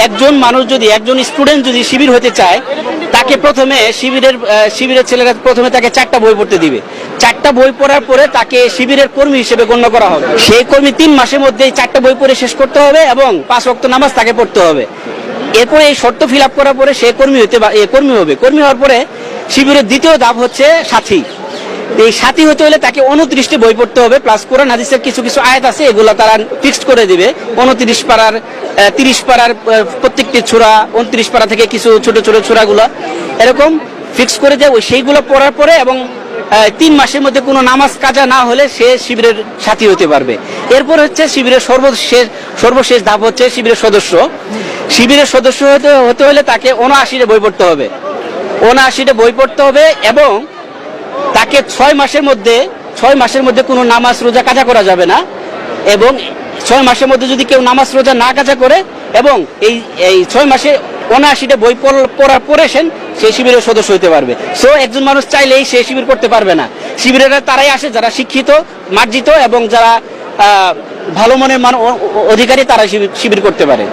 একজন মানুষ যদি একজন স্টুডেন্ট যদি শিবির হতে চায়, তাকে প্রথমে শিবিরের ছেলেরা প্রথমে তাকে 4টা বই পড়তে দিবে। 4টা বই পড়ার পরে তাকে শিবিরের কর্মী হিসেবে গণ্য করা হবে। সেই কর্মী 3 মাসের মধ্যে 4টা বই পড়ে শেষ করতে হবে এবং 5 ওয়াক্ত নামাজ তাকে পড়তে হবে। এরপরে এই শর্ত ফিল আপ করার পরে সে কর্মী হবে। কর্মী হওয়ার পরে শিবিরের দ্বিতীয় ধাপ হচ্ছে সাথী। এই সাথী হতে হলে তাকে 29টি বই পড়তে হবে, প্লাস কোরআন হাদিসের কিছু কিছু আয়াত আছে, এগুলো তারা ফিক্সড করে দিবে। 29 পারার 30 পারার প্রত্যেকটি সূরা, 29 পারা থেকে কিছু ছোট ছোট সূরাগুলো এরকম ফিক্স করে দেয়। সেইগুলো পড়ার পরে এবং 3 মাসের মধ্যে কোনো নামাজ কাজা না হলে সে শিবিরের সাথী হতে পারবে। এরপর হচ্ছে শিবিরের সর্বশেষ ধাপ হচ্ছে শিবিরের সদস্য। শিবিরের সদস্য হতে হলে তাকে 79টা বই পড়তে হবে। 79টা বই পড়তে হবে এবং তাকে 6 মাসের মধ্যে কোনো নামাজ রোজা কাজা করা যাবে না। এবং 6 মাসের মধ্যে যদি কেউ নামাজ রোজা না কাজা করে এবং এই 6 মাসে 79টা বই পড়ার পরে সেই শিবিরের সদস্য হতে পারবে। সো একজন মানুষ চাইলেই সে শিবির করতে পারবে না। শিবিরের তারাই আসে যারা শিক্ষিত, মার্জিত এবং যারা ভালো মনের অধিকারী, তারা শিবির করতে পারে।